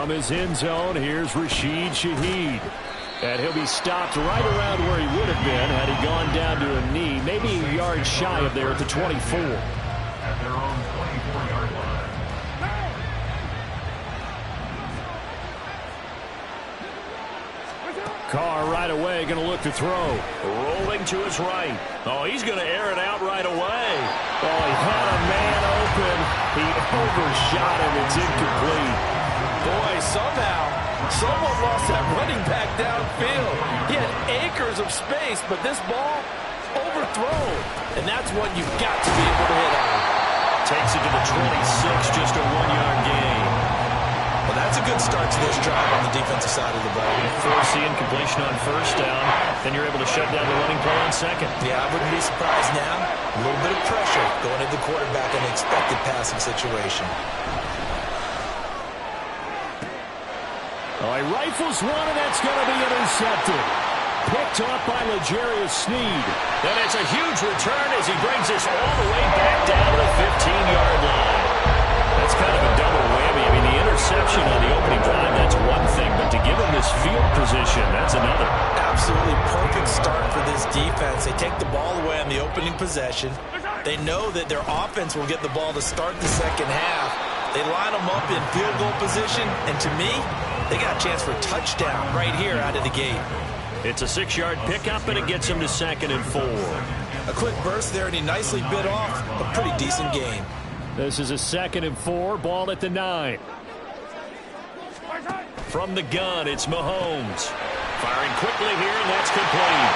From his end zone, here's Rashid Shaheed. And he'll be stopped right around where he would have been had he gone down to a knee, maybe a yard shy of there at the 24. At their own 24-yard line. Carr right away going to look to throw. Rolling to his right. Oh, he's going to air it out right away. Oh, he had a man open. He overshot him. It's incomplete. Boy, somehow, someone lost that running back downfield. He had acres of space, but this ball overthrown. And that's one you've got to be able to hit on. Takes it to the 26, just a 1-yard gain. Well, that's a good start to this drive on the defensive side of the ball. Force the incompletion on first down, then you're able to shut down the running play on second. Yeah, I wouldn't be surprised now. A little bit of pressure going at the quarterback in an expected passing situation. Oh, he rifles one, and that's going to be intercepted. Picked off by L'Jarius Sneed. And it's a huge return as he brings us all the way back down to the 15-yard line. That's kind of a double whammy. I mean, the interception on the opening drive, that's one thing, but to give him this field position, that's another. Absolutely perfect start for this defense. They take the ball away on the opening possession. They know that their offense will get the ball to start the second half. They line them up in field goal position, and to me, they got a chance for a touchdown right here out of the gate. It's a 6-yard pickup, and it gets him to 2nd and 4. A quick burst there, and he nicely bit off a pretty decent gain. This is a 2nd and 4, ball at the 9. From the gun, it's Mahomes. Firing quickly here, and that's complete.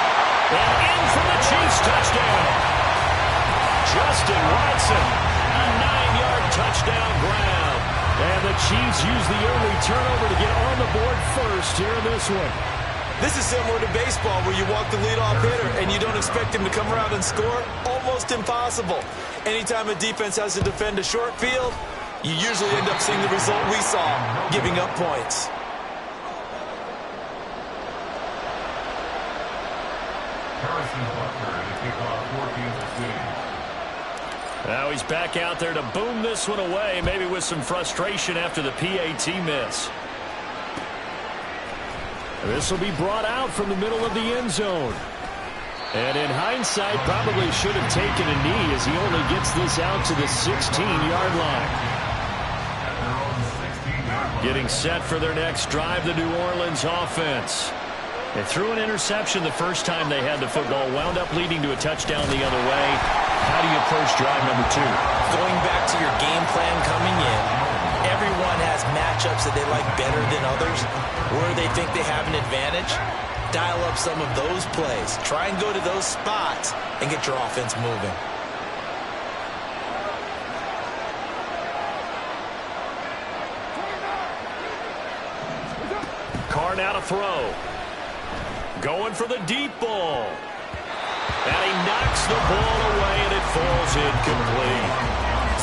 And in for the Chiefs touchdown. Justin Watson, a 9-yard touchdown grab. And the Chiefs use the early turnover to get on the board first here in this one. This is similar to baseball where you walk the leadoff hitter and you don't expect him to come around and score. Almost impossible. Anytime a defense has to defend a short field, you usually end up seeing the result we saw, giving up points. Now he's back out there to boom this one away, maybe with some frustration after the PAT miss. This will be brought out from the middle of the end zone. And in hindsight, probably should have taken a knee as he only gets this out to the 16-yard line. Getting set for their next drive, the New Orleans offense. They threw an interception the first time they had the football, wound up leading to a touchdown the other way. How do you approach drive number 2? Going back to your game plan coming in, everyone has matchups that they like better than others, where they think they have an advantage. Dial up some of those plays. Try and go to those spots and get your offense moving. Carr now to throw. Going for the deep ball. And he knocks the ball away, and it falls incomplete.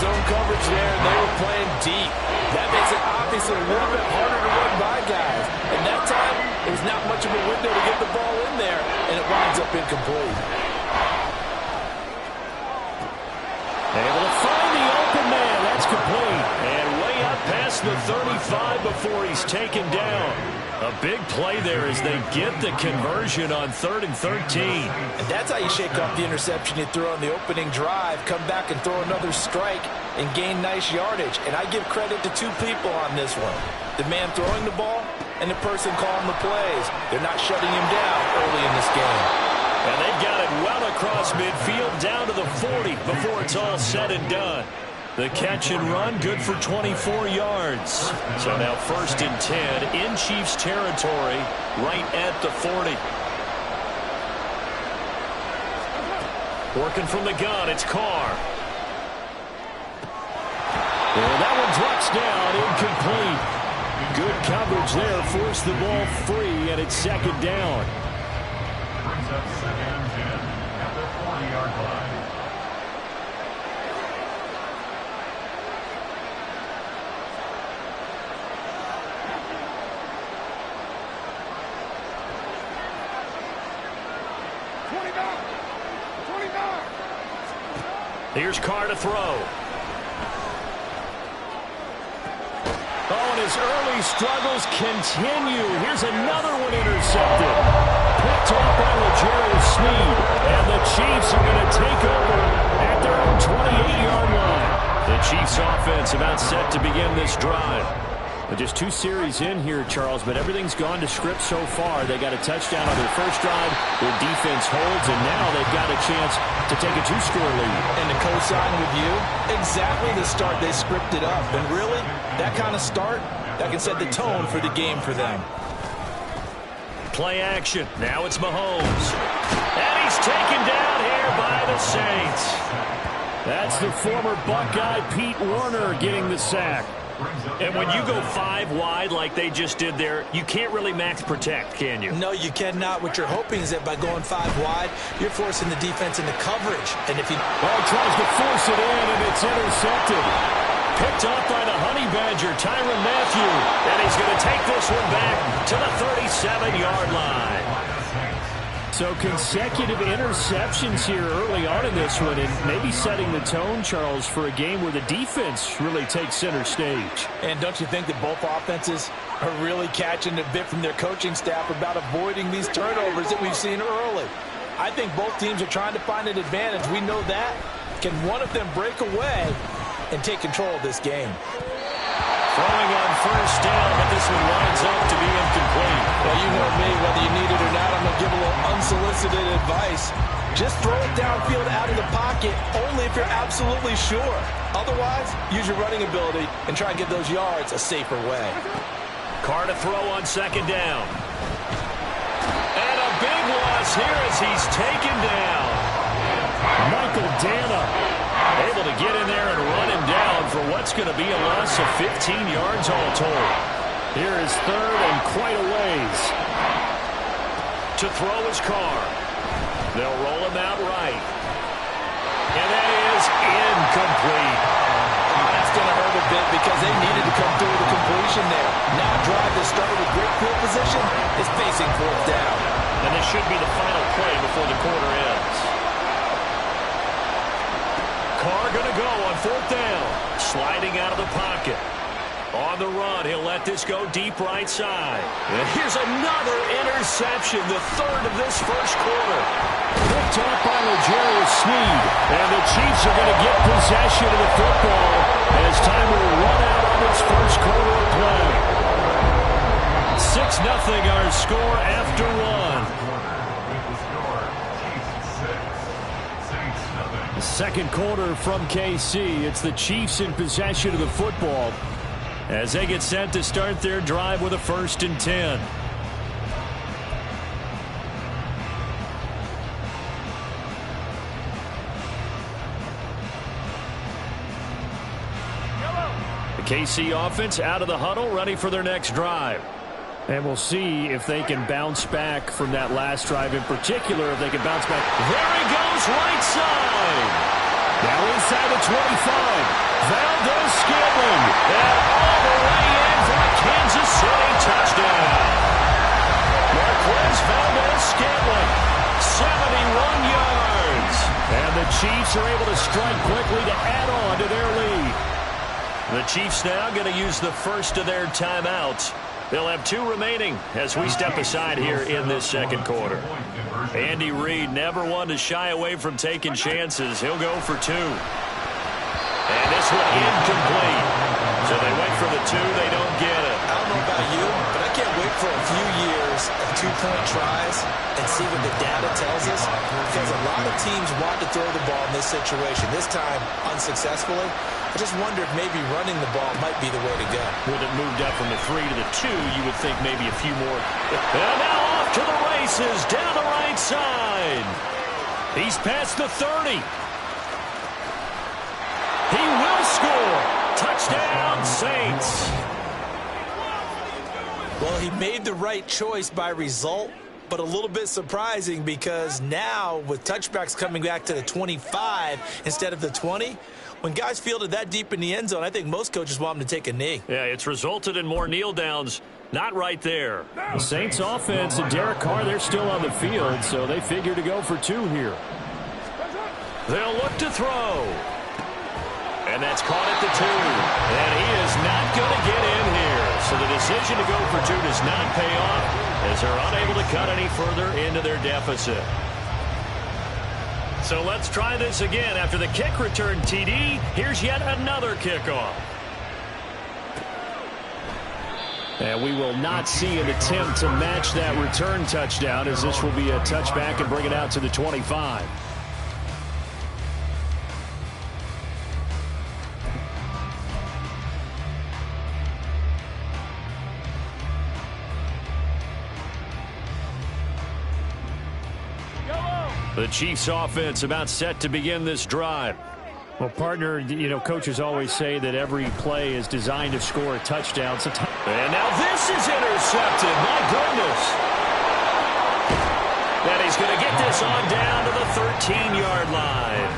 Zone coverage there, and they were playing deep. That makes it obviously a little bit harder to run by guys. And that time, there's not much of a window to get the ball in there, and it winds up incomplete. Able to find the open man. That's complete. And way up past the 35 before he's taken down. A big play there as they get the conversion on 3rd and 13. And that's how you shake off the interception you threw on the opening drive, come back and throw another strike and gain nice yardage. And I give credit to two people on this one. The man throwing the ball and the person calling the plays. They're not shutting him down early in this game. And they've got it well across midfield down to the 40 before it's all said and done. The catch and run, good for 24 yards. So now 1st and 10 in Chiefs territory, right at the 40. Working from the gun, it's Carr. And that one drops down, incomplete. Good coverage there, forced the ball free, and it's 2nd down. Brings up 2nd and 10 at the 40-yard line. Here's Carr to throw. Oh, and his early struggles continue. Here's another one intercepted. Picked off by Legarius Sneed. And the Chiefs are going to take over at their own 28-yard line. The Chiefs offense about set to begin this drive. Just 2 series in here, Charles, but everything's gone to script so far. They got a touchdown on their first drive. Their defense holds, and now they've got a chance to take a 2-score lead. And to co-sign with you, exactly the start they scripted up. And really, that kind of start, that can set the tone for the game for them. Play action. Now it's Mahomes. And he's taken down here by the Saints. That's the former Buckeye Pete Werner getting the sack. And when you go 5 wide like they just did there, you can't really max protect, can you? No, you cannot. What you're hoping is that by going 5 wide, you're forcing the defense into coverage. And if he tries to force it in, and it's intercepted. Picked up by the Honey Badger, Tyrann Mathieu. And he's going to take this one back to the 37-yard line. So consecutive interceptions here early on in this one, and maybe setting the tone, Charles, for a game where the defense really takes center stage. And don't you think that both offenses are really catching a bit from their coaching staff about avoiding these turnovers that we've seen early? I think both teams are trying to find an advantage. We know that. Can one of them break away and take control of this game? Throwing on first down, but this one winds up to be incomplete. Well, you know me, whether you need it or not, I'm going to give a little unsolicited advice. Just throw it downfield out of the pocket, only if you're absolutely sure. Otherwise, use your running ability and try and get those yards a safer way. Carr to throw on second down. And a big loss here as he's taken down. Michael Dana able to get in there and run him down for what's going to be a loss of 15 yards all told. Here is third and quite a ways. To throw is Carr. They'll roll him out right. And that is incomplete. Oh, that's going to hurt a bit because they needed to come through with a completion there. Now a drive that started with great field position is facing 4th down. And this should be the final play before the quarter ends. Carr going to go on 4th down. Sliding out of the pocket. On the run, he'll let this go deep right side. And here's another interception, the 3rd of this first quarter. Picked up by Legarius Sneed. And the Chiefs are going to get possession of the football as time will run out on this first quarter of play. 6-0 our score after 1. Second quarter from KC. It's the Chiefs in possession of the football as they get set to start their drive with a 1st and 10. The KC offense out of the huddle, ready for their next drive. And we'll see if they can bounce back from that last drive in particular, if they can bounce back. There he goes, right side. Now inside the 25. Valdez-Scantling. And all the way in for a Kansas City touchdown. Marquez Valdez-Scantling, 71 yards. And the Chiefs are able to strike quickly to add on to their lead. The Chiefs now going to use the first of their timeouts. They'll have 2 remaining as we step aside here in this second quarter. Andy Reid never one to shy away from taking chances. He'll go for 2. And this one incomplete. So they went for the 2. They don't get it. I don't know about you, but I can't wait for a few years of 2-point tries and see what the data tells us. Because a lot of teams want to throw the ball in this situation. This time, unsuccessfully. I just wonder if maybe running the ball might be the way to go. With it moved up from the 3 to the 2, you would think maybe a few more. And now off to the races, down the right side. He's past the 30. He will score. Touchdown, Saints. Well, he made the right choice by result, but a little bit surprising because now with touchbacks coming back to the 25 instead of the 20, when guys fielded that deep in the end zone, I think most coaches want them to take a knee. Yeah, it's resulted in more kneel downs. Not right there. The Saints offense and Derek Carr, they're still on the field, so they figure to go for 2 here. They'll look to throw. And that's caught at the 2. And he is not going to get in here. So the decision to go for two does not pay off as they're unable to cut any further into their deficit. So let's try this again. After the kick return TD, here's yet another kickoff. And we will not see an attempt to match that return touchdown, as this will be a touchback and bring it out to the 25. The Chiefs offense about set to begin this drive. Well, partner, you know, coaches always say that every play is designed to score a touchdown. And now this is intercepted. My goodness. And he's going to get this on down to the 13-yard line.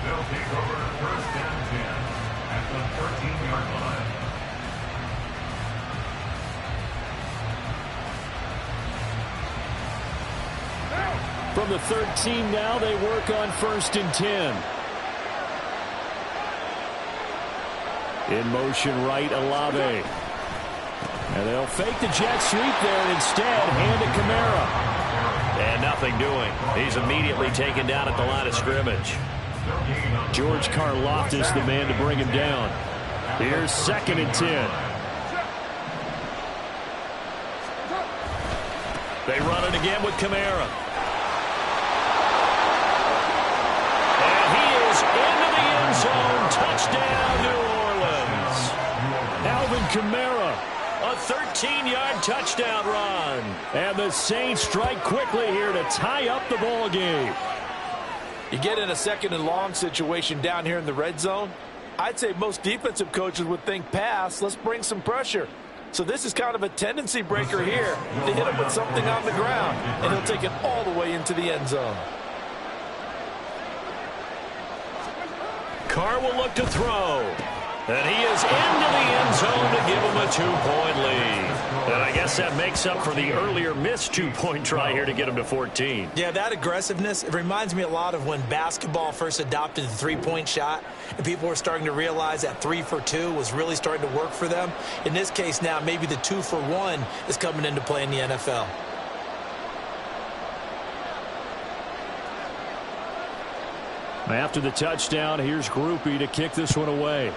They'll take over first and 10 at the 13-yard line. From the 13 now, they work on 1st and 10. In motion right, Olave. And they'll fake the jet sweep there and instead hand it Kamara. And nothing doing. He's immediately taken down at the line of scrimmage. George Karlaftis, the man to bring him down. Here's 2nd and 10. They run it again with Kamara. Into the end zone. Touchdown, New Orleans. Alvin Kamara, a 13-yard touchdown run. And the Saints strike quickly here to tie up the ball game. You get in a 2nd and long situation down here in the red zone. I'd say most defensive coaches would think pass. Let's bring some pressure. So this is kind of a tendency breaker here to hit him with something on the ground. And he'll take it all the way into the end zone. Carr will look to throw. And he is into the end zone to give him a 2-point lead. And I guess that makes up for the earlier missed 2-point try here to get him to 14. Yeah, that aggressiveness, it reminds me a lot of when basketball first adopted the 3-point shot and people were starting to realize that 3 for 2 was really starting to work for them. In this case now, maybe the 2 for 1 is coming into play in the NFL. After the touchdown, here's Groupie to kick this one away.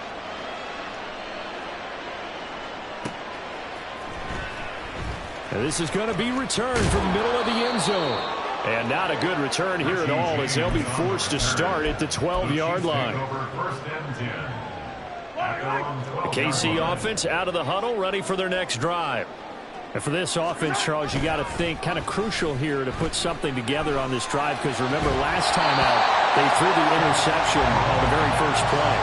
And this is going to be returned from the middle of the end zone. And not a good return here at all, as they'll be forced to start at the 12-yard line. The KC offense out of the huddle, ready for their next drive. And for this offense, Charles, you got to think kind of crucial here to put something together on this drive, because remember last time out, they threw the interception on the very first play.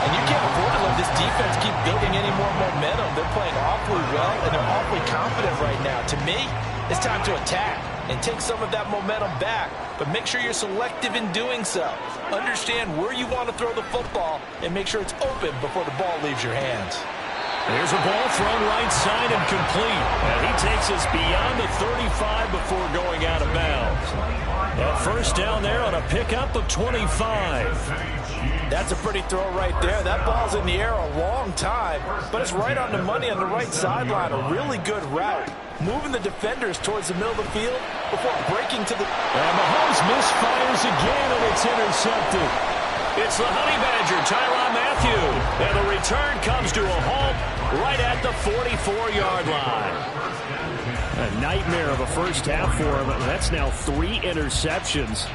And you can't afford to let this defense keep building any more momentum. They're playing awfully well, and they're awfully confident right now. To me, it's time to attack and take some of that momentum back, but make sure you're selective in doing so. Understand where you want to throw the football and make sure it's open before the ball leaves your hands. There's a ball thrown right side and complete. And he takes us beyond the 35 before going out of bounds. A first down there on a pickup of 25. That's a pretty throw right there. That ball's in the air a long time, but it's right on the money on the right sideline. A really good route. Moving the defenders towards the middle of the field before breaking to the... And Mahomes misfires again, and it's intercepted. It's the Honey Badger, Tyrann Mathieu. And the return comes to a halt right at the 44-yard line. A nightmare of a first half for him. That's now 3 interceptions.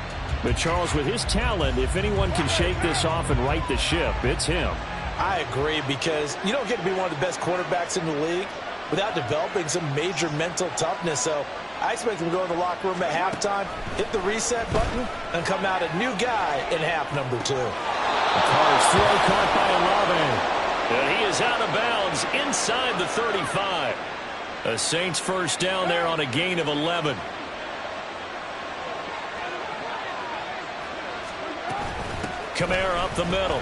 But Charles, with his talent, if anyone can shake this off and right the ship, it's him. I agree, because you don't get to be one of the best quarterbacks in the league without developing some major mental toughness. So I expect him to go in the locker room at halftime, hit the reset button, and come out a new guy in half number 2. Carr's throw caught by Olave. And he is out of bounds inside the 35. A Saints first down there on a gain of 11. Kamara up the middle.